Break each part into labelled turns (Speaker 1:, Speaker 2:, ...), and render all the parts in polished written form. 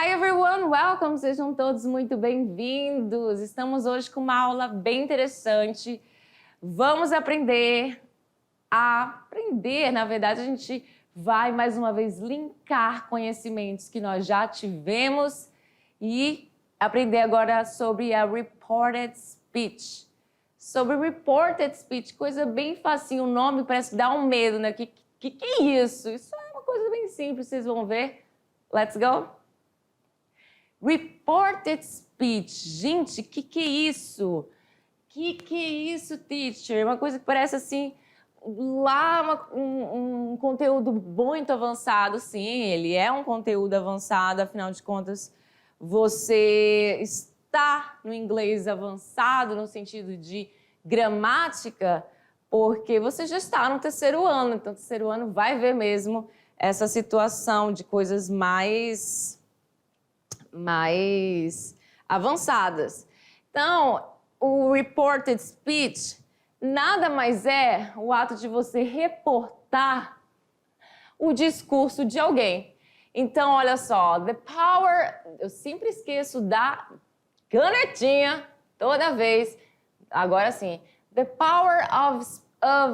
Speaker 1: Hi everyone, welcome! Sejam todos muito bem-vindos. Estamos hoje com uma aula bem interessante. Vamos aprender, na verdade a gente vai mais uma vez linkar conhecimentos que nós já tivemos e aprender agora sobre a reported speech. Sobre reported speech, coisa bem facinho, o nome parece que dá um medo, né? Que é isso? Isso é uma coisa bem simples, vocês vão ver. Let's go! Reported speech. Gente, que é isso? Que é isso, teacher? Uma coisa que parece assim, lá um conteúdo muito avançado. Sim, ele é um conteúdo avançado, afinal de contas, você está no inglês avançado no sentido de gramática, porque você já está no terceiro ano. Então, o terceiro ano vai ver mesmo essa situação de coisas mais avançadas. Então, o reported speech nada mais é o ato de você reportar o discurso de alguém. Então, olha só, the power, eu sempre esqueço da canetinha toda vez. Agora sim, the power of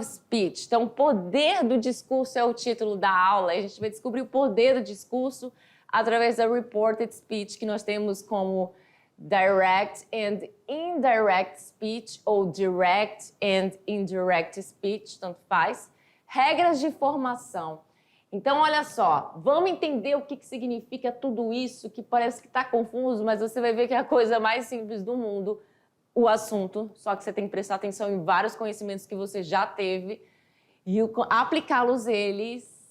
Speaker 1: speech. Então, o poder do discurso é o título da aula. A gente vai descobrir o poder do discurso através da reported speech, que nós temos como direct and indirect speech, ou direct and indirect speech, tanto faz. Regras de formação. Então, olha só, vamos entender o que significa tudo isso, que parece que está confuso, mas você vai ver que é a coisa mais simples do mundo, o assunto, só que você tem que prestar atenção em vários conhecimentos que você já teve e aplicá-los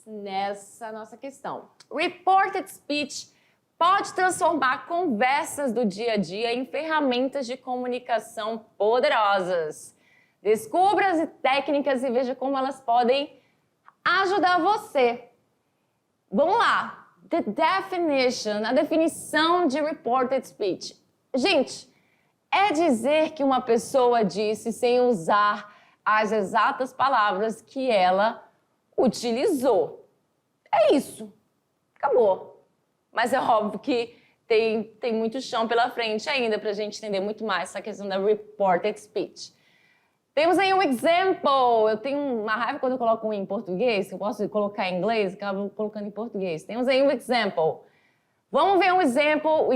Speaker 1: nessa nossa questão. Reported speech pode transformar conversas do dia a dia em ferramentas de comunicação poderosas. Descubra as técnicas e veja como elas podem ajudar você. Vamos lá. The definition, a definição de reported speech. Gente, é dizer que uma pessoa disse sem usar as exatas palavras que ela utilizou. É isso. Acabou. Mas é óbvio que tem muito chão pela frente ainda para a gente entender muito mais essa questão da reported speech. Temos aí um example. Eu tenho uma raiva quando eu coloco em português, que eu posso colocar em inglês, acabo colocando em português. Temos aí um example. Vamos ver um exemplo.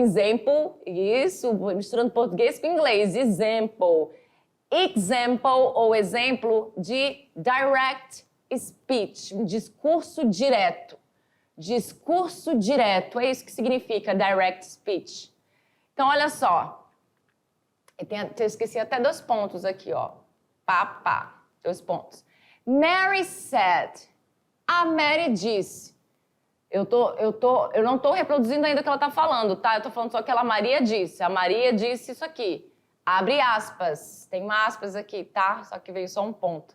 Speaker 1: Isso, misturando português com inglês. Example. Example ou exemplo de direct speech, um discurso direto. Discurso direto, é isso que significa direct speech. Então, olha só. Eu esqueci até 2 pontos aqui, ó. 2 pontos. Mary said. A Mary disse. Eu não tô reproduzindo ainda o que ela tá falando, tá? Eu tô falando só que a Maria disse. A Maria disse isso aqui. Abre aspas. Tem uma aspas aqui, tá? Só que veio só um ponto.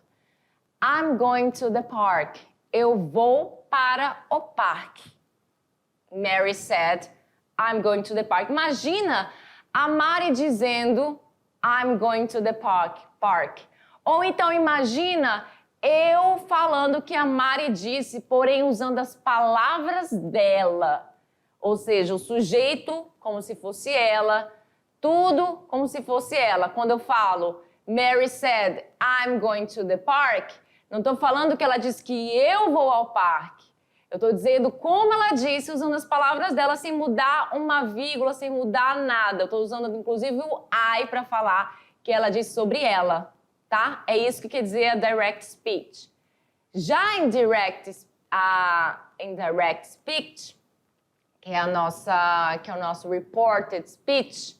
Speaker 1: I'm going to the park. Eu vou para o parque. Mary said, I'm going to the park. Imagina a Mari dizendo, I'm going to the park. Ou então imagina eu falando que a Mari disse, porém usando as palavras dela. Ou seja, o sujeito como se fosse ela, tudo como se fosse ela. Quando eu falo, Mary said, I'm going to the park, não estou falando que ela disse que eu vou ao parque. Eu estou dizendo como ela disse, usando as palavras dela, sem mudar uma vírgula, sem mudar nada. Eu estou usando, inclusive, o I para falar que ela disse sobre ela, tá? É isso que quer dizer a direct speech. Já a indirect speech, que é o nosso reported speech,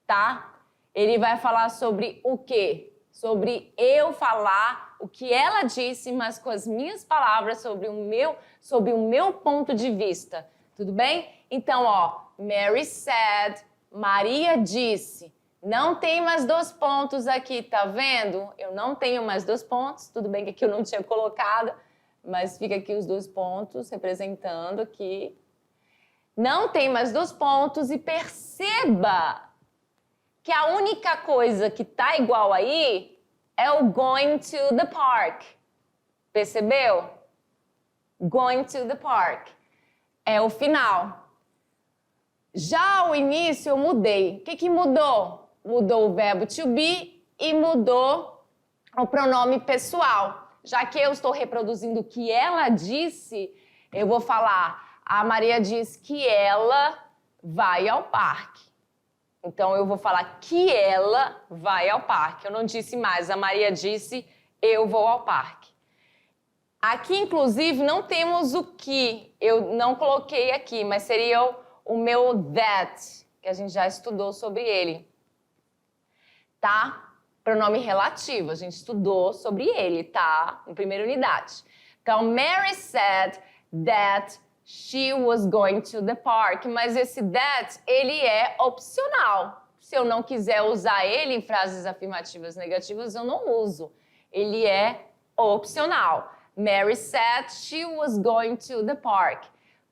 Speaker 1: tá? Ele vai falar sobre o quê? Sobre eu falar o que ela disse, mas com as minhas palavras, sobre o meu ponto de vista. Tudo bem? Então, ó, Mary said, Maria disse. Não tem mais 2 pontos aqui, tá vendo? Eu não tenho mais 2 pontos. Tudo bem que aqui eu não tinha colocado, mas fica aqui os 2 pontos representando aqui. Não tem mais 2 pontos e perceba que a única coisa que tá igual aí é o going to the park. Percebeu? Going to the park. É o final. Já ao início eu mudei. O que mudou? Mudou o verbo to be e mudou o pronome pessoal. Já que eu estou reproduzindo o que ela disse, eu vou falar, a Maria diz que ela vai ao parque. Então eu vou falar que ela vai ao parque. Eu não disse mais, a Maria disse eu vou ao parque. Aqui, inclusive, não temos o que. Eu não coloquei aqui, mas seria o meu that, que a gente já estudou sobre ele. Tá? Pronome relativo, a gente estudou sobre ele, tá? Na primeira unidade. Então, Mary said that she was going to the park. Mas esse that, ele é opcional. Se eu não quiser usar ele em frases afirmativas negativas, eu não uso. Ele é opcional. Mary said she was going to the park.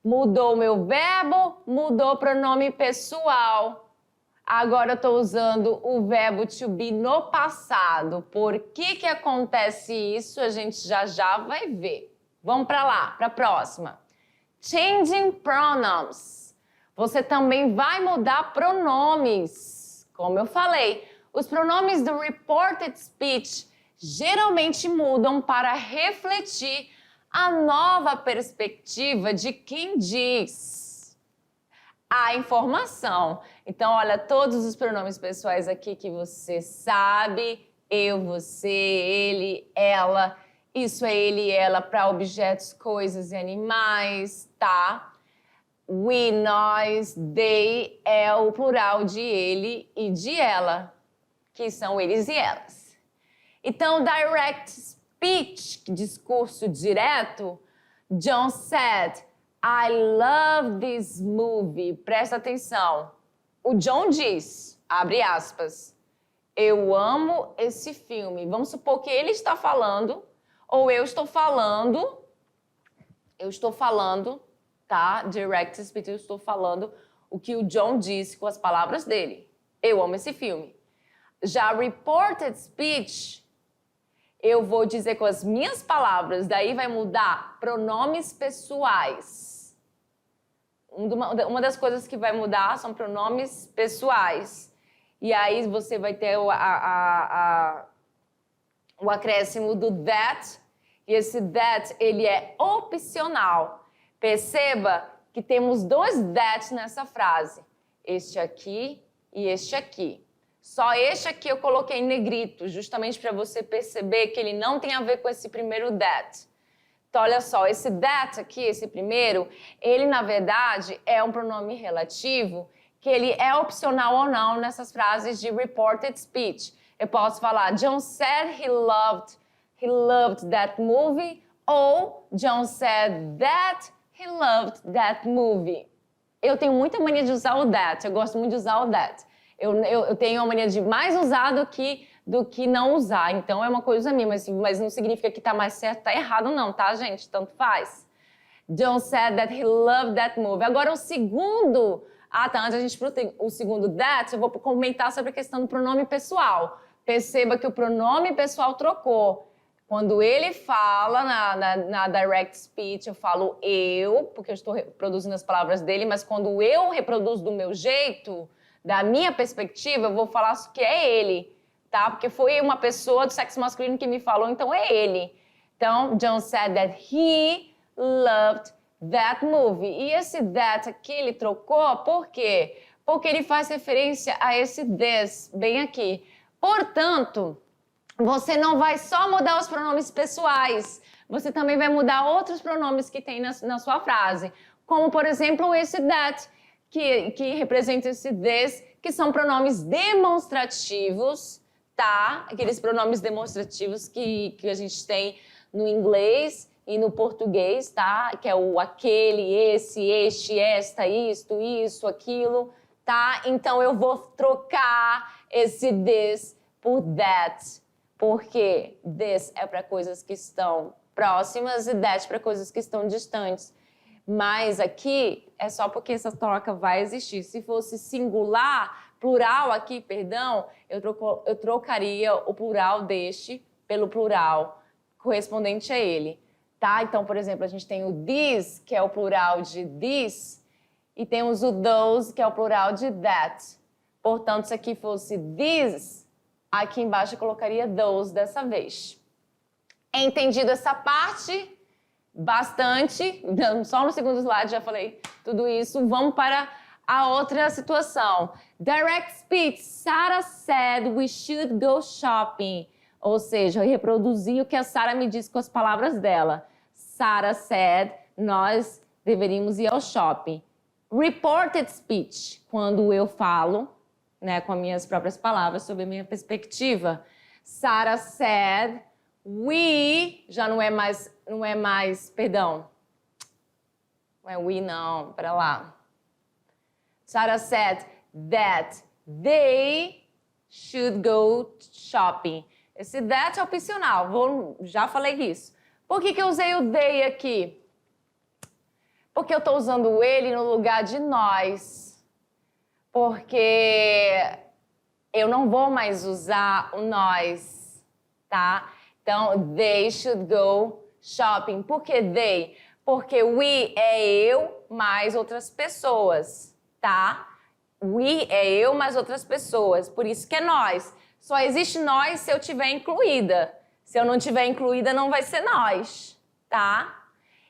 Speaker 1: Mudou o meu verbo, mudou o pronome pessoal. Agora eu estou usando o verbo to be no passado. Por que acontece isso? A gente já vai ver. Vamos para lá, para a próxima. Changing pronouns. Você também vai mudar pronomes. Como eu falei, os pronomes do reported speech geralmente mudam para refletir a nova perspectiva de quem diz a informação. Então, olha, todos os pronomes pessoais aqui que você sabe, eu, você, ele, ela, isso é ele e ela para objetos, coisas e animais, tá? We, nós, they é o plural de ele e de ela, que são eles e elas. Então, direct speech, discurso direto, John said, I love this movie. Presta atenção. O John diz, abre aspas, eu amo esse filme. Vamos supor que ele está falando, ou eu estou falando, tá? Direct speech, eu estou falando o que o John disse com as palavras dele. Eu amo esse filme. Já reported speech, eu vou dizer com as minhas palavras, daí vai mudar pronomes pessoais. Uma das coisas que vai mudar são pronomes pessoais. E aí você vai ter o acréscimo do that, e esse that, ele é opcional. Perceba que temos dois that nessa frase. Este aqui e este aqui. Só este aqui eu coloquei em negrito, justamente para você perceber que ele não tem a ver com esse primeiro that. Então, olha só, esse that aqui, esse primeiro, ele, na verdade, é um pronome relativo, que ele é opcional ou não nessas frases de reported speech. Eu posso falar, John said he loved that movie, ou John said that he loved that movie. Eu tenho muita mania de usar o that, eu gosto muito de usar o that. Eu tenho a mania de mais usar do que não usar. Então, é uma coisa minha, mas não significa que tá mais certo, tá errado não, tá, gente? Tanto faz. John said that he loved that movie. Agora, o segundo... Ah, tá, antes a gente tem o segundo that, eu vou comentar sobre a questão do pronome pessoal. Perceba que o pronome pessoal trocou. Quando ele fala na direct speech, eu falo eu, porque eu estou reproduzindo as palavras dele, mas quando eu reproduzo do meu jeito... Da minha perspectiva, eu vou falar que é ele, tá? Porque foi uma pessoa do sexo masculino que me falou, então é ele. Então, John said that he loved that movie. E esse that aqui ele trocou, por quê? Porque ele faz referência a esse this, bem aqui. Portanto, você não vai só mudar os pronomes pessoais, você também vai mudar outros pronomes que tem na sua frase. Como, por exemplo, esse that, que representa esse this, que são pronomes demonstrativos, tá? Aqueles pronomes demonstrativos que a gente tem no inglês e no português, tá? Que é o aquele, esse, este, esta, isto, isso, aquilo, tá? Então, eu vou trocar esse this por that, porque this é para coisas que estão próximas e that para coisas que estão distantes. Mas aqui é só porque essa troca vai existir. Se fosse singular, plural aqui, perdão, eu trocaria o plural deste pelo plural correspondente a ele, tá? Então, por exemplo, a gente tem o this, que é o plural de this, e temos o those, que é o plural de that. Portanto, se aqui fosse these, aqui embaixo eu colocaria those dessa vez. Entendido essa parte? Bastante. Só no segundo slide já falei tudo isso. Vamos para a outra situação. Direct speech. Sarah said we should go shopping. Ou seja, eu reproduzi o que a Sarah me disse com as palavras dela. Sarah said, nós deveríamos ir ao shopping. Reported speech, quando eu falo, né, com as minhas próprias palavras sobre a minha perspectiva. Sarah said, we, já não é mais, perdão. Não é we não, para lá. Sarah said that they should go shopping. Esse that é opcional, já falei isso. Por que eu usei o they aqui? Porque eu estou usando ele no lugar de nós. Porque eu não vou mais usar o nós, tá? Então, they should go shopping. Por que they? Porque we é eu mais outras pessoas, tá? We é eu mais outras pessoas. Por isso que é nós. Só existe nós se eu tiver incluída. Se eu não tiver incluída, não vai ser nós, tá?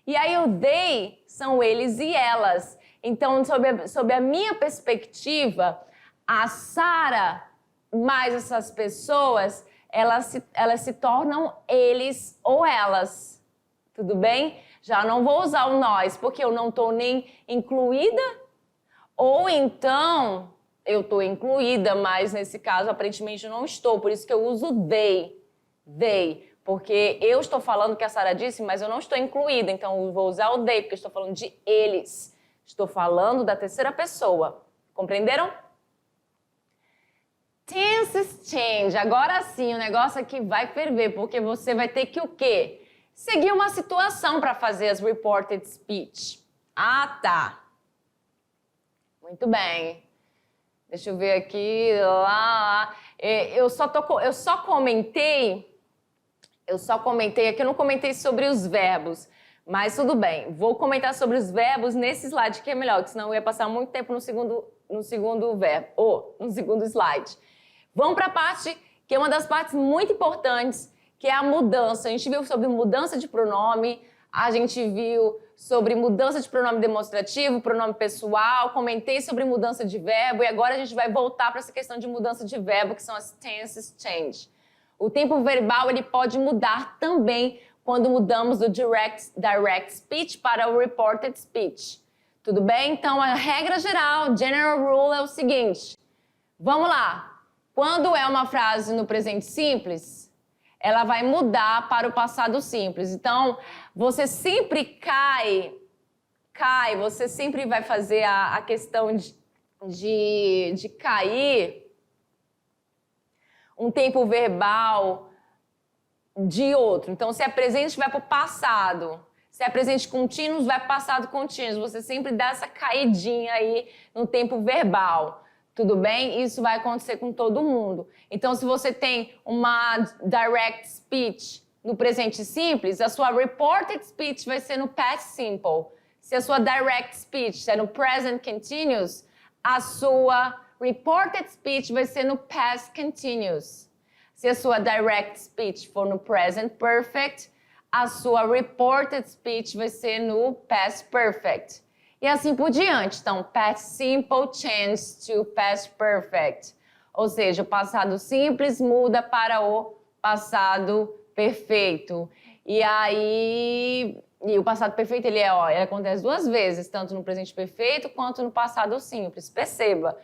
Speaker 1: E aí o they são eles e elas. Então, sob a minha perspectiva, a Sarah mais essas pessoas, elas se tornam eles ou elas. Tudo bem? Já não vou usar o nós, porque eu não estou nem incluída, ou então eu estou incluída, mas nesse caso aparentemente eu não estou, por isso que eu uso they. They, porque eu estou falando o que a Sarah disse, mas eu não estou incluída, então eu vou usar o they, porque eu estou falando de eles. Estou falando da terceira pessoa. Compreenderam? Tenses change. Agora sim, o negócio aqui vai ferver, porque você vai ter que o quê? Seguir uma situação para fazer as reported speech. Ah, tá. Muito bem. Deixa eu ver aqui. Lá. Eu só comentei aqui, eu não comentei sobre os verbos. Mas tudo bem, vou comentar sobre os verbos nesse slide que é melhor, porque senão eu ia passar muito tempo no segundo verbo, ou no segundo slide. Vamos para a parte que é uma das partes muito importantes, que é a mudança. A gente viu sobre mudança de pronome, a gente viu sobre mudança de pronome demonstrativo, pronome pessoal, comentei sobre mudança de verbo e agora a gente vai voltar para essa questão de mudança de verbo, que são as tenses change. O tempo verbal ele pode mudar também quando mudamos do direct speech para o reported speech. Tudo bem? Então, a regra geral, general rule, é o seguinte. Vamos lá. Quando é uma frase no presente simples, ela vai mudar para o passado simples. Então, você sempre você sempre vai fazer a questão de cair um tempo verbal de outro. Então, se é presente, vai para o passado. Se é presente contínuo, vai para o passado contínuo. Você sempre dá essa caidinha aí no tempo verbal. Tudo bem? Isso vai acontecer com todo mundo. Então, se você tem uma direct speech no presente simples, a sua reported speech vai ser no past simple. Se a sua direct speech é no present continuous, a sua reported speech vai ser no past continuous. Se a sua direct speech for no present perfect, a sua reported speech vai ser no past perfect. E assim por diante. Então, past simple changes to past perfect. Ou seja, o passado simples muda para o passado perfeito. E aí, o passado perfeito ele acontece duas vezes, tanto no presente perfeito quanto no passado simples. Perceba,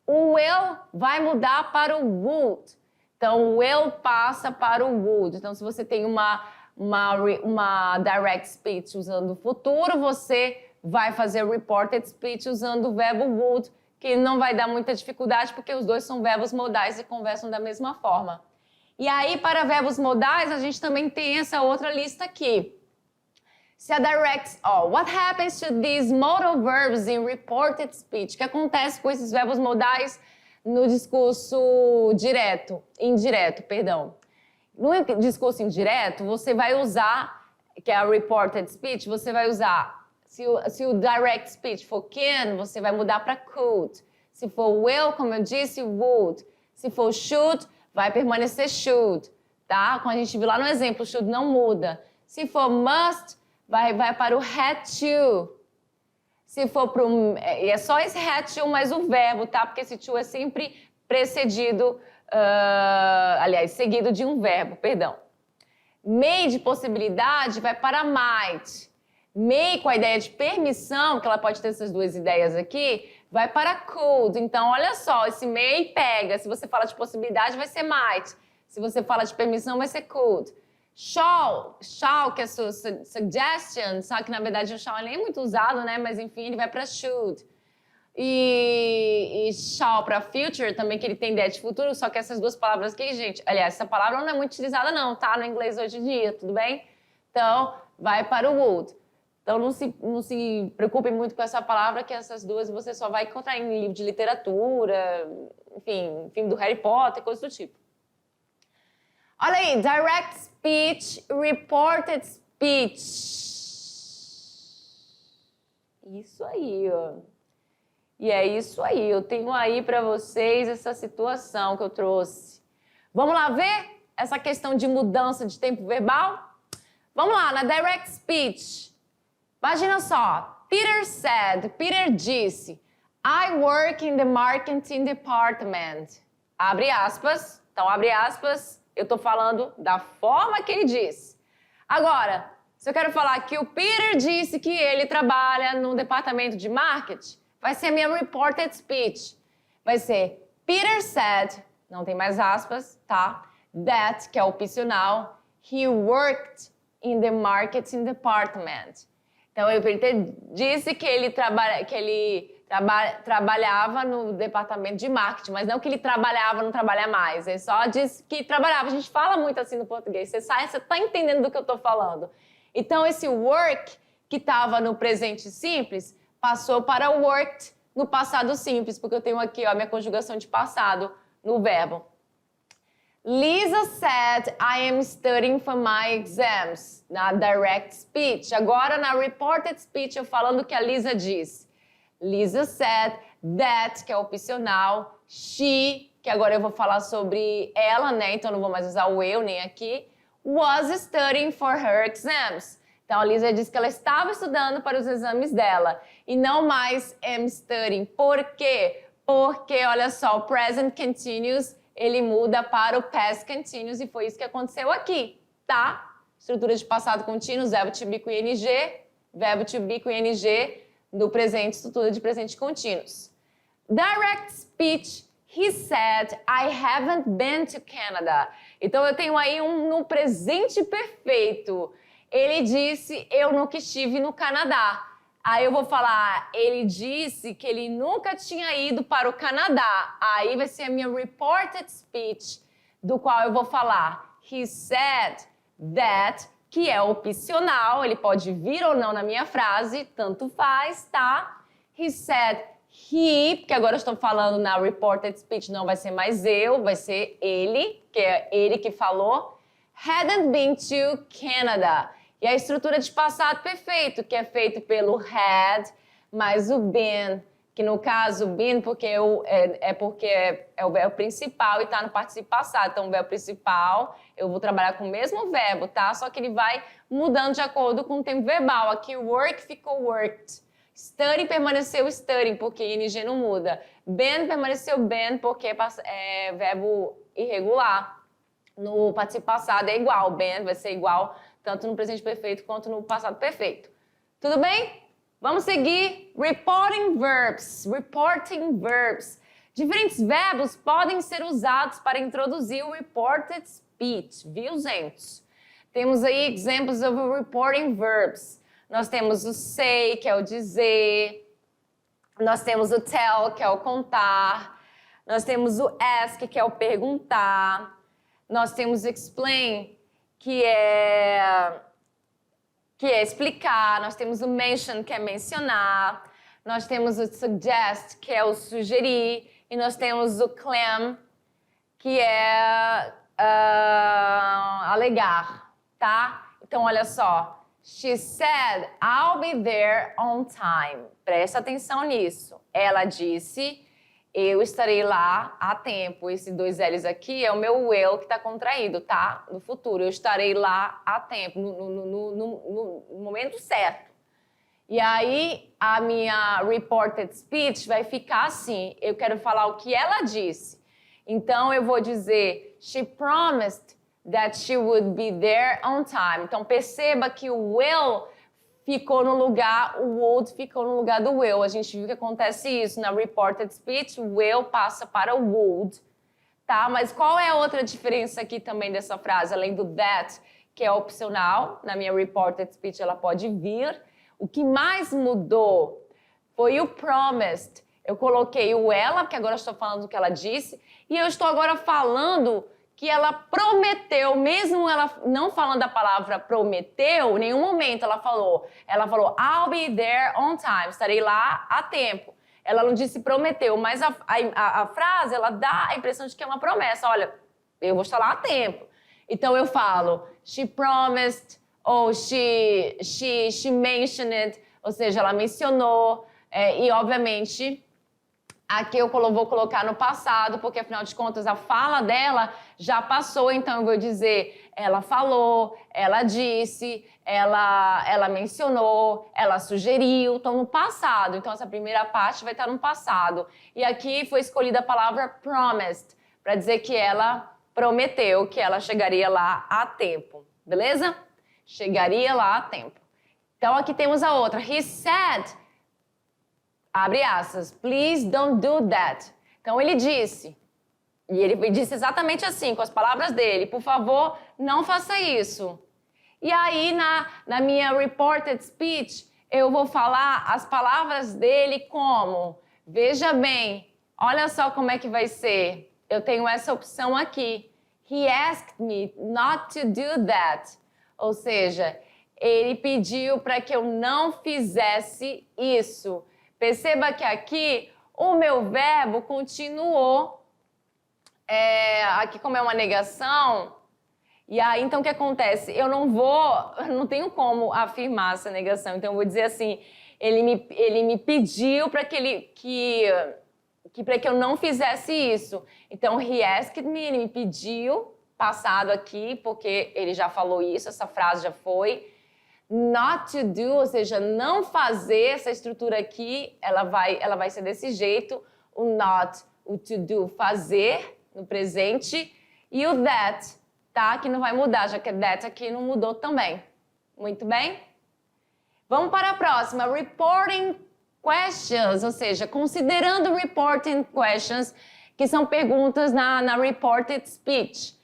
Speaker 1: o will vai mudar para o would. Então, o will passa para o would. Então, se você tem uma direct speech usando o futuro, você vai fazer reported speech usando o verbo would, que não vai dar muita dificuldade, porque os dois são verbos modais e conversam da mesma forma. E aí, para verbos modais, a gente também tem essa outra lista aqui. Se a direct... what happens to these modal verbs in reported speech? O que acontece com esses verbos modais no discurso indireto, perdão. No discurso indireto, você vai usar, que é a reported speech, você vai usar Se o direct speech for can, você vai mudar para could. Se for will, como eu disse, would. Se for should, vai permanecer should, tá? Como a gente viu lá no exemplo, should não muda. Se for must, vai para o had to. Se for para o... E é só esse had to mais o verbo, tá? Porque esse to é sempre precedido, aliás, seguido de um verbo, perdão. May de possibilidade vai para might. May com a ideia de permissão, que ela pode ter essas duas ideias aqui, vai para could. Então, olha só, esse may pega. Se você fala de possibilidade, vai ser might. Se você fala de permissão, vai ser could. Shall, que é suggestion, só que na verdade o shall nem é muito usado, né? Mas enfim, ele vai para should. E shall para future também, que ele tem ideia de futuro, só que essas duas palavras aqui, gente, aliás, essa palavra não é muito utilizada não, tá? No inglês hoje em dia, tudo bem? Então, vai para o would. Então, não se preocupe muito com essa palavra, que essas duas você só vai encontrar em livro de literatura, enfim, filme do Harry Potter, coisa do tipo. Olha aí, direct speech, reported speech. Isso aí, ó. E é isso aí, eu tenho aí para vocês essa situação que eu trouxe. Vamos lá ver essa questão de mudança de tempo verbal? Vamos lá, na direct speech. Imagina só, Peter disse, I work in the marketing department. Abre aspas, então abre aspas, eu tô falando da forma que ele disse. Agora, se eu quero falar que o Peter disse que ele trabalha no departamento de marketing, vai ser a minha reported speech. Vai ser, Peter said, não tem mais aspas, tá? That, que é opcional, he worked in the marketing department. Então, o Peter disse que ele trabalhava no departamento de marketing, mas não que ele trabalhava, não trabalha mais. Ele só disse que trabalhava. A gente fala muito assim no português. Você está entendendo do que eu estou falando. Então, esse work, que estava no presente simples, passou para worked no passado simples, porque eu tenho aqui ó, a minha conjugação de passado no verbo. Lisa said, I am studying for my exams, na direct speech. Agora, na reported speech, eu falando o que a Lisa disse. Lisa said that, que é opcional, she, que agora eu vou falar sobre ela, né? Então, não vou mais usar o eu nem aqui, was studying for her exams. Então, a Lisa disse que ela estava estudando para os exames dela e não mais am studying. Por quê? Porque, olha só, o present continuous, ele muda para o past continuous e foi isso que aconteceu aqui, tá? Estrutura de passado contínuo, verbo to be com ing, verbo to be com ing, no presente, estrutura de presente contínuos. Direct speech, he said, I haven't been to Canada. Então, eu tenho aí no presente perfeito. Ele disse, eu nunca estive no Canadá. Aí eu vou falar, ele disse que ele nunca tinha ido para o Canadá. Aí vai ser a minha reported speech, do qual eu vou falar. He said that, que é opcional, ele pode vir ou não na minha frase, tanto faz, tá? He said he, porque agora eu estou falando na reported speech, não vai ser mais eu, vai ser ele, que é ele que falou. Hadn't been to Canada. E a estrutura de passado perfeito, que é feito pelo had mais o been, que no caso been porque é o verbo principal e está no particípio passado. Então, o verbo principal, eu vou trabalhar com o mesmo verbo, tá? Só que ele vai mudando de acordo com o tempo verbal. Aqui, work ficou worked. Study permaneceu studying, porque ing não muda. Been permaneceu been, porque é verbo irregular. No particípio passado é igual, been vai ser igual tanto no presente perfeito quanto no passado perfeito. Tudo bem? Vamos seguir. Reporting verbs. Reporting verbs. Diferentes verbos podem ser usados para introduzir o reported speech, viu, gente? Temos aí exemplos of reporting verbs. Nós temos o say, que é o dizer. Nós temos o tell, que é o contar. Nós temos o ask, que é o perguntar. Nós temos o explain, que é explicar. Nós temos o mention, que é mencionar. Nós temos o suggest, que é o sugerir. E nós temos o claim, que é alegar, tá? Então, olha só. She said, I'll be there on time. Presta atenção nisso. Ela disse, eu estarei lá a tempo. Esses dois L's aqui é o meu will que está contraído, tá? No futuro, eu estarei lá a tempo, no momento certo. E aí, a minha reported speech vai ficar assim. Eu quero falar o que ela disse. Então, eu vou dizer, she promised that she would be there on time. Então, perceba que o will ficou no lugar, o would ficou no lugar do will. A gente viu que acontece isso na reported speech, o will passa para o would, tá? Mas qual é a outra diferença aqui também dessa frase? Além do that, que é opcional, na minha reported speech ela pode vir. O que mais mudou foi o promised. Eu coloquei o ela, porque agora eu estou falando do que ela disse, e eu estou agora falando que ela prometeu, mesmo ela não falando a palavra prometeu, em nenhum momento ela falou, I'll be there on time, estarei lá a tempo. Ela não disse prometeu, mas a frase, ela dá a impressão de que é uma promessa. Olha, eu vou estar lá a tempo. Então eu falo, she promised, ou she mentioned it, ou seja, ela mencionou, e obviamente aqui eu vou colocar no passado, porque afinal de contas a fala dela já passou, então eu vou dizer, ela falou, ela disse, ela mencionou, ela sugeriu, então no passado. Então essa primeira parte vai estar no passado. E aqui foi escolhida a palavra promised, para dizer que ela prometeu que ela chegaria lá a tempo, beleza? Chegaria lá a tempo. Então aqui temos a outra. He said, abre aspas, please don't do that. Então ele disse, e ele disse exatamente assim, com as palavras dele, por favor, não faça isso. E aí na minha reported speech, eu vou falar as palavras dele como, veja bem, olha só como é que vai ser. Eu tenho essa opção aqui. He asked me not to do that. Ou seja, ele pediu para que eu não fizesse isso. Perceba que aqui o meu verbo continuou, aqui como é uma negação, e aí então o que acontece? Eu não tenho como afirmar essa negação, então eu vou dizer assim, ele me pediu para que eu não fizesse isso. Então, he asked me, ele me pediu, passado aqui, porque ele já falou isso, essa frase já foi. Not to do, ou seja, não fazer, essa estrutura aqui, ela vai ser desse jeito. O not, o to do, fazer, no presente. E o that, tá? Que não vai mudar, já que that aqui não mudou também. Muito bem? Vamos para a próxima. Reporting questions, ou seja, considerando reporting questions, que são perguntas na reported speech.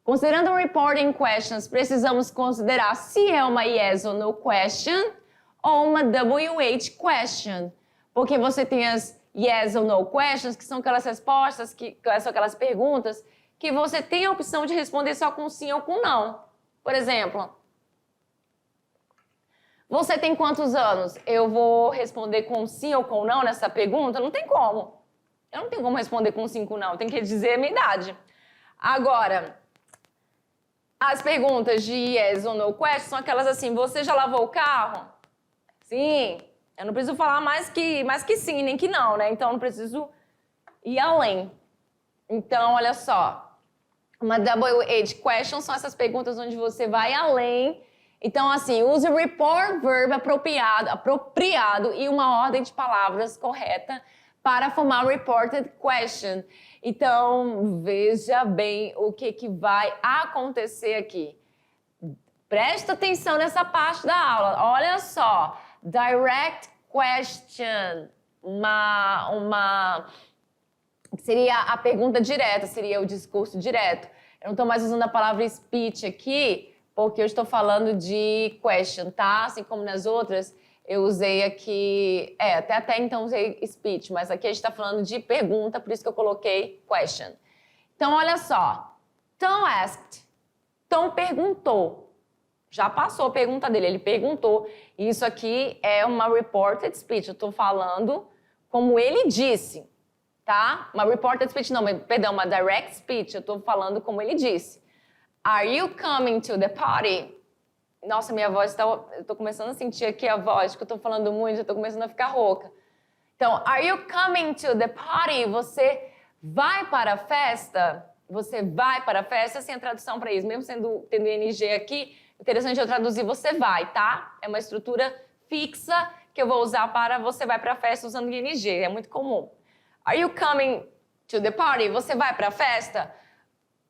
Speaker 1: Considerando reporting questions, precisamos considerar se é uma yes or no question ou uma WH question. Porque você tem as yes or no questions, que são aquelas respostas, que são aquelas perguntas, que você tem a opção de responder só com sim ou com não. Por exemplo, você tem quantos anos? Eu vou responder com sim ou com não nessa pergunta? Não tem como. Eu não tenho como responder com sim ou com não, tem que dizer a minha idade. Agora, as perguntas de yes ou no question são aquelas assim, você já lavou o carro? Sim. Eu não preciso falar mais que sim, nem que não, né? Então, eu não preciso ir além. Então, olha só. Uma WH question são essas perguntas onde você vai além. Então, assim, use o report verb apropriado e uma ordem de palavras correta para formar o reported question. Então, veja bem o que vai acontecer aqui. Presta atenção nessa parte da aula. Olha só. Direct question. Seria a pergunta direta, seria o discurso direto. Eu não estou mais usando a palavra speech aqui, porque eu estou falando de question, tá? Assim como nas outras, eu usei aqui... até então usei speech, mas aqui a gente está falando de pergunta, por isso que eu coloquei question. Então, olha só. Tom asked. Tom perguntou. Já passou a pergunta dele, ele perguntou. Isso aqui é uma reported speech. Eu estou falando como ele disse, tá? Uma reported speech, não, perdão, uma direct speech. Eu estou falando como ele disse. Are you coming to the party? Nossa, minha voz tá... Eu tô começando a sentir aqui a voz, que eu tô falando muito, eu tô começando a ficar rouca. Então, are you coming to the party? Você vai para a festa? Você vai para a festa? Assim, a tradução para isso, mesmo tendo ING aqui, interessante eu traduzir você vai, tá? É uma estrutura fixa que eu vou usar para você vai para a festa usando ING, é muito comum. Are you coming to the party? Você vai para a festa?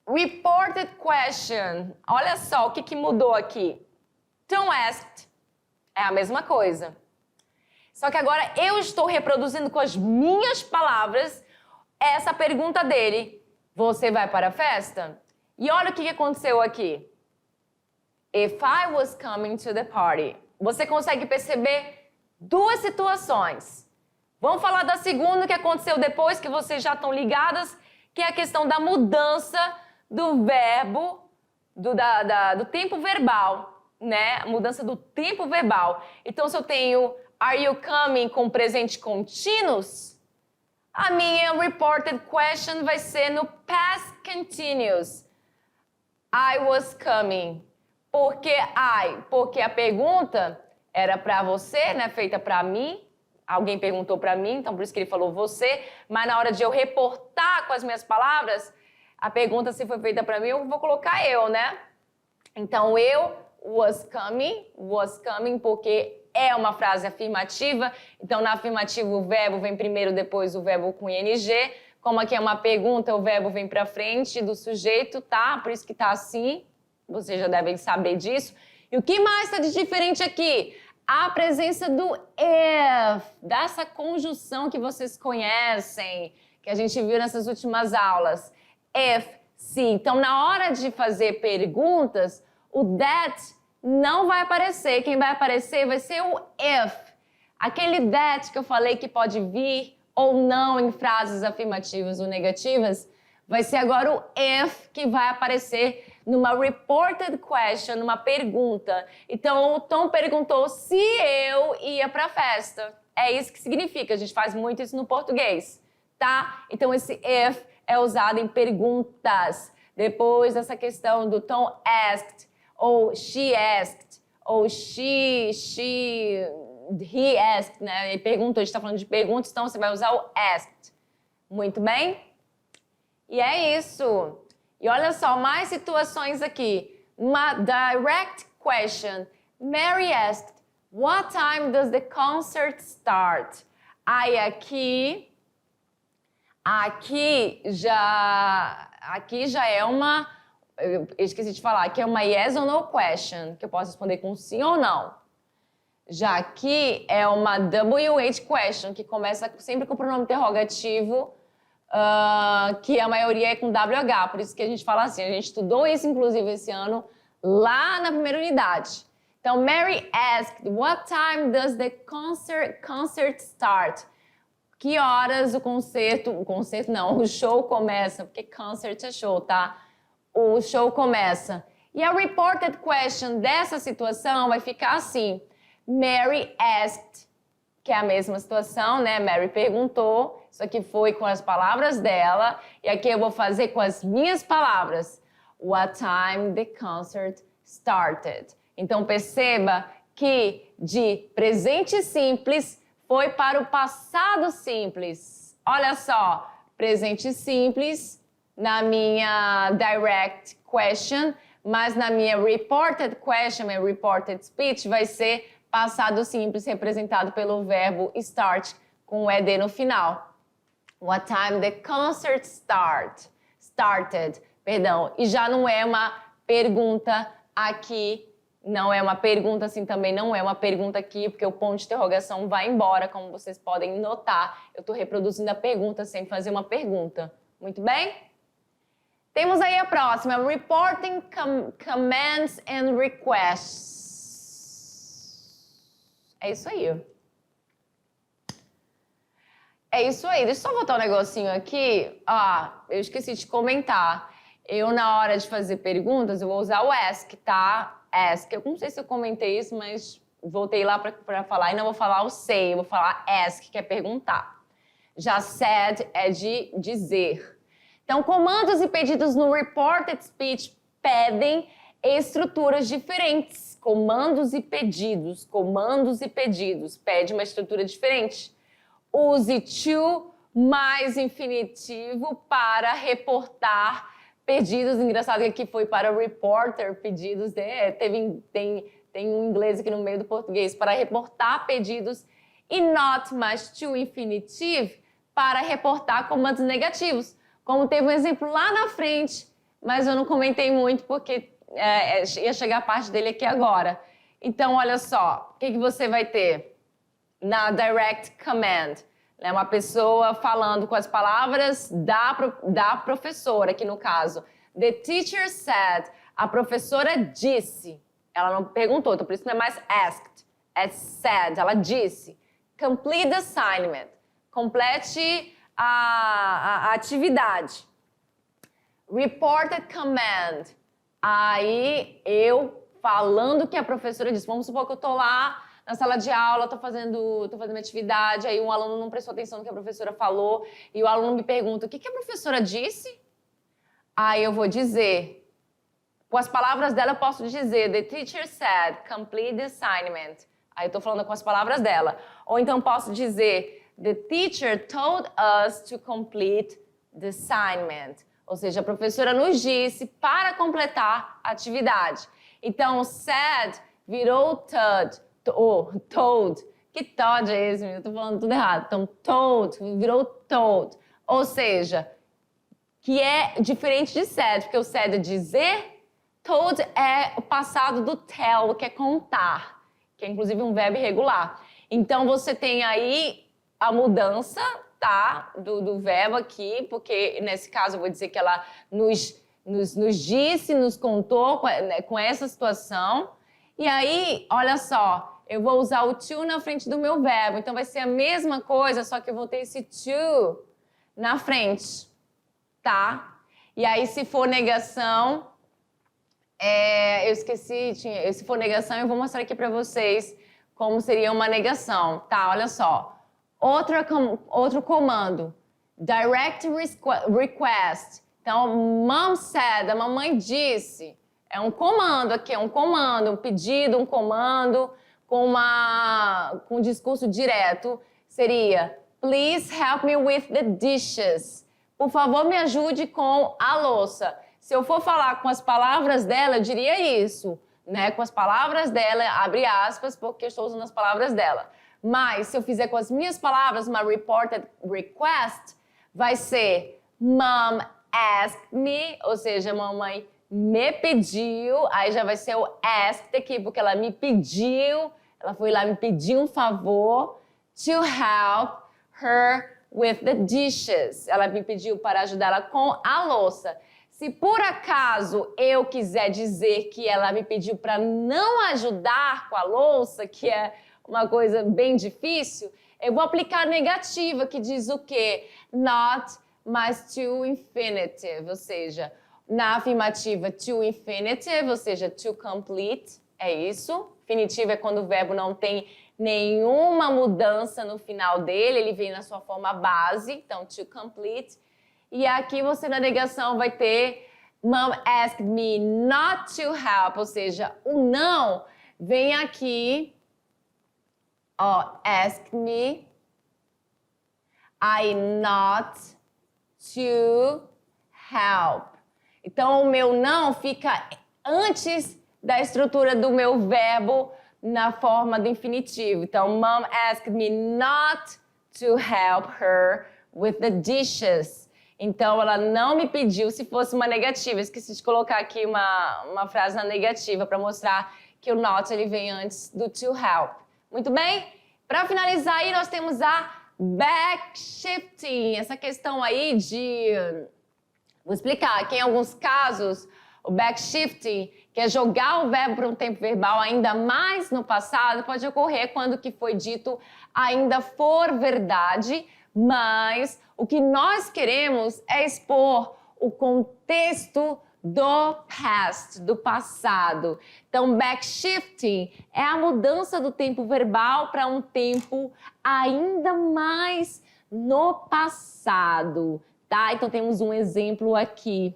Speaker 1: Reported question. Olha só o que mudou aqui. Don't asked é a mesma coisa. Só que agora eu estou reproduzindo com as minhas palavras essa pergunta dele. Você vai para a festa? E olha o que aconteceu aqui. If I was coming to the party. Você consegue perceber duas situações. Vamos falar da segunda que aconteceu depois, que vocês já estão ligadas, que é a questão da mudança do verbo, do tempo verbal, né? A mudança do tempo verbal. Então, se eu tenho are you coming com presente contínuos, a minha reported question vai ser no past continuous. I was coming. Por que I? Porque a pergunta era para você, né? Feita para mim. Alguém perguntou para mim, então por isso que ele falou você. Mas na hora de eu reportar com as minhas palavras, a pergunta se foi feita para mim, eu vou colocar eu, né? Então eu was coming, porque é uma frase afirmativa. Então na afirmativa o verbo vem primeiro, depois o verbo com ing. Como aqui é uma pergunta, o verbo vem para frente do sujeito, tá? Por isso que tá assim. Vocês já devem saber disso. E o que mais está de diferente aqui? A presença do if, dessa conjunção que vocês conhecem, que a gente viu nessas últimas aulas. If, se. Então, na hora de fazer perguntas, o that não vai aparecer. Quem vai aparecer vai ser o if. Aquele that que eu falei que pode vir ou não em frases afirmativas ou negativas, vai ser agora o if que vai aparecer numa reported question, numa pergunta. Então, o Tom perguntou se eu ia para a festa. É isso que significa. A gente faz muito isso no português, tá? Então, esse if é usado em perguntas. Depois dessa questão do Tom asked, ou she asked, ou he asked, né? Ele perguntou, a gente está falando de perguntas, então você vai usar o asked. Muito bem? E é isso. E olha só, mais situações aqui. Uma direct question. Mary asked, what time does the concert start? Aí aqui já é uma... Eu esqueci de falar, aqui é uma yes or no question, que eu posso responder com sim ou não. Já aqui é uma WH question, que começa sempre com o pronome interrogativo, que a maioria é com WH, por isso que a gente fala assim. A gente estudou isso, inclusive, esse ano, lá na primeira unidade. Então, Mary asked, what time does the concert start? Que horas o show começa, porque concert é show, tá? O show começa. E a reported question dessa situação vai ficar assim, Mary asked, que é a mesma situação, né? Mary perguntou, isso aqui foi com as palavras dela, e aqui eu vou fazer com as minhas palavras. What time the concert started? Então perceba que de presente simples foi para o passado simples. Olha só, presente simples na minha direct question, mas na minha reported question, minha reported speech, vai ser passado simples, representado pelo verbo start, com o ed no final. What time the concert started. Perdão, e já não é uma pergunta aqui, não é uma pergunta assim também, não é uma pergunta aqui, porque o ponto de interrogação vai embora, como vocês podem notar. Eu estou reproduzindo a pergunta sem fazer uma pergunta. Muito bem? Temos aí a próxima, reporting commands and requests. É isso aí. É isso aí. Deixa eu só botar um negocinho aqui. Eu esqueci de comentar. Eu, na hora de fazer perguntas, eu vou usar o ask, tá? Ask. Eu não sei se eu comentei isso, mas voltei lá para falar e não vou falar o say, eu vou falar ask, que é perguntar. Já said é de dizer. Então, comandos e pedidos no reported speech pedem estruturas diferentes, comandos e pedidos, pede uma estrutura diferente. Use to mais infinitivo para reportar pedidos. Engraçado que aqui foi para reporter, pedidos, né? Tem um inglês aqui no meio do português, para reportar pedidos. E not mais to infinitive para reportar comandos negativos. Como teve um exemplo lá na frente, mas eu não comentei muito porque ia chegar a parte dele aqui agora. Então, olha só, o que você vai ter na direct command? É uma pessoa falando com as palavras da professora, aqui no caso. The teacher said, a professora disse. Ela não perguntou, então por isso não é mais asked, é said, ela disse. Complete the assignment, complete a atividade. Reported command, aí eu falando que a professora disse. Vamos supor que eu tô lá na sala de aula, tô fazendo uma atividade, aí um aluno não prestou atenção no que a professora falou, e o aluno me pergunta, o que a professora disse? Aí eu vou dizer, com as palavras dela eu posso dizer, the teacher said, complete the assignment. Aí eu tô falando com as palavras dela. Ou então posso dizer, the teacher told us to complete the assignment. Ou seja, a professora nos disse para completar a atividade. Então, said virou told. Que told é esse? Eu tô falando tudo errado. Então, told virou told. Ou seja, que é diferente de said, porque o said é dizer, told é o passado do tell, que é contar, que é inclusive um verbo irregular. Então, você tem aí a mudança, tá, do verbo aqui, porque nesse caso eu vou dizer que ela nos disse, nos contou com essa situação. E aí, olha só, eu vou usar o to na frente do meu verbo. Então, vai ser a mesma coisa, só que eu vou ter esse to na frente, tá? E aí, se for negação, eu esqueci, se for negação, eu vou mostrar aqui para vocês como seria uma negação, tá? Olha só. Outro comando, direct request. Então, mom said, a mamãe disse. É um comando aqui, um pedido, um comando com um discurso direto. Seria, please help me with the dishes. Por favor, me ajude com a louça. Se eu for falar com as palavras dela, eu diria isso, né? Com as palavras dela, abre aspas, porque eu estou usando as palavras dela. Mas, se eu fizer com as minhas palavras, uma reported request, vai ser Mom asked me, ou seja, mamãe me pediu, aí já vai ser o asked aqui, porque ela me pediu, ela foi lá me pedir um favor, to help her with the dishes. Ela me pediu para ajudá-la com a louça. Se por acaso eu quiser dizer que ela me pediu para não ajudar com a louça, que é uma coisa bem difícil, eu vou aplicar a negativa, que diz o quê? Not mais to infinitive, ou seja, na afirmativa to infinitive, ou seja, to complete, é isso. Infinitivo é quando o verbo não tem nenhuma mudança no final dele, ele vem na sua forma base, então to complete. E aqui você na negação vai ter Mom asked me not to help, ou seja, o não vem aqui, ó, asked me, I not to help. Então, o meu não fica antes da estrutura do meu verbo na forma do infinitivo. Então, Mom asked me not to help her with the dishes. Então, ela não me pediu se fosse uma negativa. Esqueci de colocar aqui uma frase na negativa para mostrar que o not ele vem antes do to help. Muito bem? Para finalizar aí, nós temos a backshifting. Essa questão aí de... Vou explicar. Aqui, em alguns casos, o backshifting, que é jogar o verbo para um tempo verbal ainda mais no passado, pode ocorrer quando o que foi dito ainda for verdade, mas o que nós queremos é expor o contexto do past, do passado. Então, backshifting é a mudança do tempo verbal para um tempo ainda mais no passado, tá? Então, temos um exemplo aqui.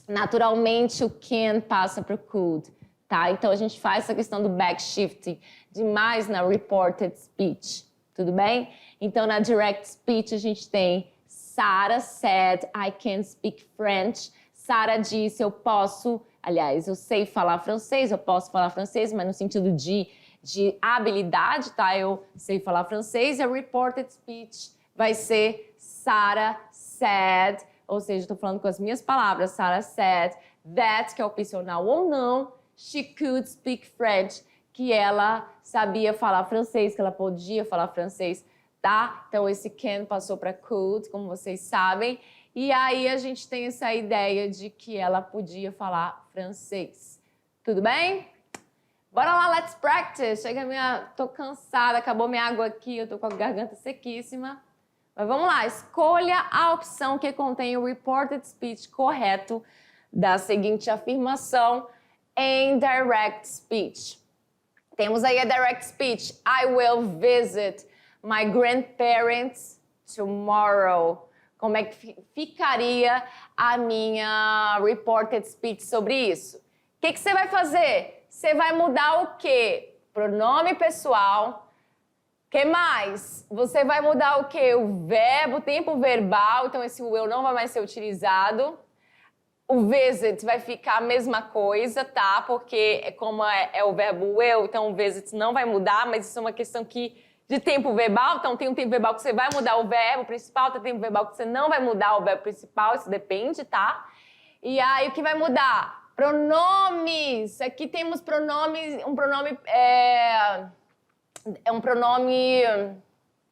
Speaker 1: naturalmente o can passa para o could, tá? Então a gente faz essa questão do backshifting demais na reported speech, tudo bem? Então na direct speech a gente tem Sarah said I can speak French. Sarah disse eu posso, aliás, eu sei falar francês, eu posso falar francês, mas no sentido de habilidade, tá? Eu sei falar francês. A reported speech vai ser Sarah said, ou seja, estou falando com as minhas palavras. Sarah said that, que é opcional ou não, she could speak French, que ela sabia falar francês, que ela podia falar francês, tá? Então esse can passou para could, como vocês sabem. E aí a gente tem essa ideia de que ela podia falar francês. Tudo bem? Bora lá, let's practice. Tô cansada, acabou minha água aqui, eu tô com a garganta sequíssima. Mas vamos lá, escolha a opção que contém o reported speech correto da seguinte afirmação em direct speech. Temos aí a direct speech. I will visit my grandparents tomorrow. Como é que ficaria a minha reported speech sobre isso? O que você vai fazer? Você vai mudar o quê? Pronome pessoal. Que mais? Você vai mudar o quê? O verbo, o tempo verbal. Então, esse will não vai mais ser utilizado. O visit vai ficar a mesma coisa, tá? Porque como é o verbo will, então o visit não vai mudar, mas isso é uma questão de tempo verbal. Então, tem um tempo verbal que você vai mudar o verbo principal, tem um tempo verbal que você não vai mudar o verbo principal, isso depende, tá? E aí, o que vai mudar? Pronomes. Aqui temos pronomes, um pronome um pronome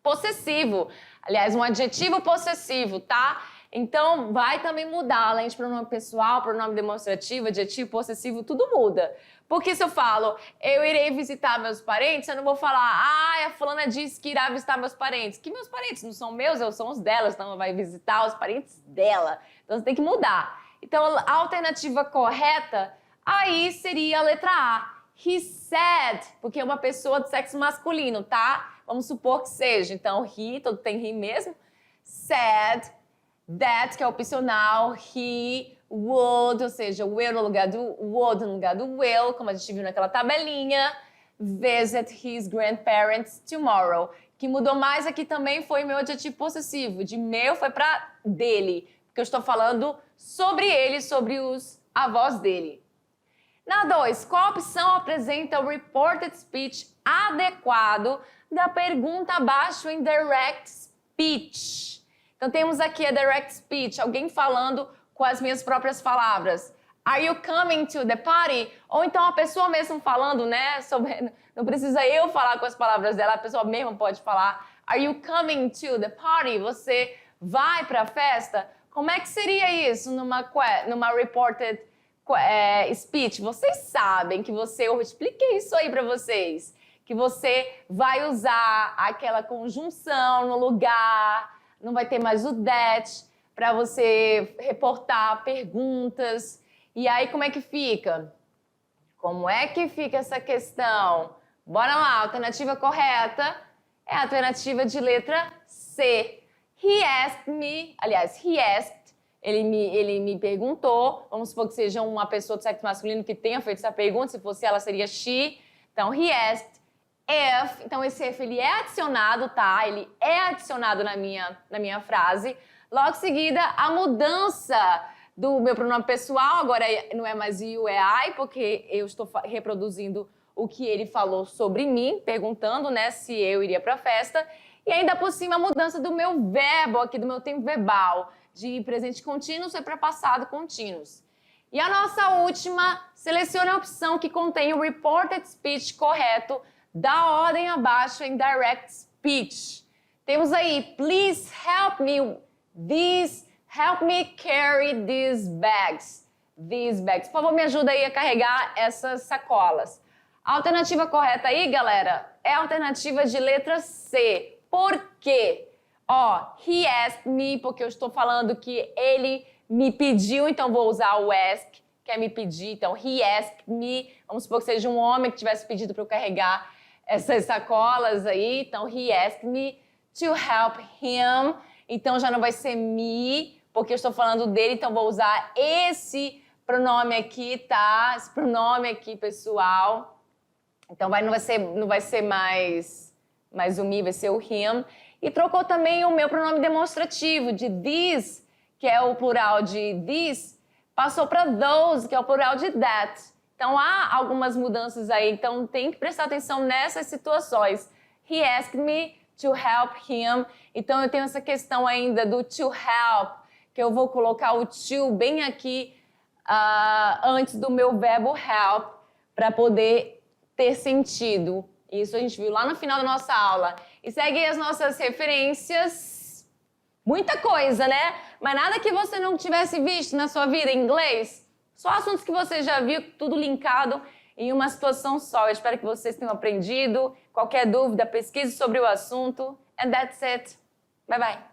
Speaker 1: possessivo. Aliás, um adjetivo possessivo, tá? Então, vai também mudar, além de pronome pessoal, pronome demonstrativo, adjetivo possessivo, tudo muda. Porque se eu falo, eu irei visitar meus parentes, eu não vou falar, a fulana disse que irá visitar meus parentes. Que meus parentes não são meus, são os delas, então ela vai visitar os parentes dela. Então, você tem que mudar. Então, a alternativa correta aí seria a letra A. He said, porque é uma pessoa do sexo masculino, tá? Vamos supor que seja. Então, he, todo tem he mesmo. Said that, que é opcional. He would, ou seja, will no lugar do would, no lugar do will, como a gente viu naquela tabelinha. Visit his grandparents tomorrow. Que mudou mais aqui também foi meu adjetivo possessivo. De meu foi para dele. Porque eu estou falando sobre ele, sobre os avós dele. Na 2, qual opção apresenta o reported speech adequado da pergunta abaixo em direct speech? Então, temos aqui a direct speech, alguém falando com as minhas próprias palavras. Are you coming to the party? Ou então a pessoa mesmo falando, né? Não precisa eu falar com as palavras dela, a pessoa mesma pode falar. Are you coming to the party? Você vai para a festa? Como é que seria isso numa reported speech? Vocês sabem que eu expliquei isso aí para vocês, que você vai usar aquela conjunção no lugar, não vai ter mais o that, para você reportar perguntas. E aí, como é que fica? Como é que fica essa questão? Bora lá, a alternativa correta é a alternativa de letra C. He asked me, aliás, he asked, ele me perguntou, vamos supor que seja uma pessoa do sexo masculino que tenha feito essa pergunta, se fosse ela seria she, então he asked if, então esse if ele é adicionado, tá? Ele é adicionado na minha frase, logo em seguida a mudança do meu pronome pessoal, agora não é mais you, é I, porque eu estou reproduzindo o que ele falou sobre mim, perguntando, né, se eu iria para a festa. E ainda por cima a mudança do meu verbo aqui, do meu tempo verbal, de presente contínuo para passado contínuos. E a nossa última, selecione a opção que contém o reported speech correto da ordem abaixo em direct speech. Temos aí, please help me carry these bags. Por favor, me ajuda aí a carregar essas sacolas. A alternativa correta aí, galera, é a alternativa de letra C. Por quê? He asked me, porque eu estou falando que ele me pediu, então vou usar o ask, que é me pedir. Então, he asked me, vamos supor que seja um homem que tivesse pedido para eu carregar essas sacolas aí. Então, he asked me to help him. Então, já não vai ser me, porque eu estou falando dele, então vou usar esse pronome aqui, tá? Esse pronome aqui, pessoal. Então, não vai ser mais o me, vai ser o him. E trocou também o meu pronome demonstrativo, de these, que é o plural de this, passou para those, que é o plural de that. Então, há algumas mudanças aí. Então, tem que prestar atenção nessas situações. He asked me to help him. Então, eu tenho essa questão ainda do to help, que eu vou colocar o to bem aqui antes do meu verbo help, para poder ter sentido. Isso a gente viu lá no final da nossa aula. E segue as nossas referências. Muita coisa, né? Mas nada que você não tivesse visto na sua vida em inglês. Só assuntos que você já viu, tudo linkado em uma situação só. Eu espero que vocês tenham aprendido. Qualquer dúvida, pesquise sobre o assunto. And that's it. Bye, bye.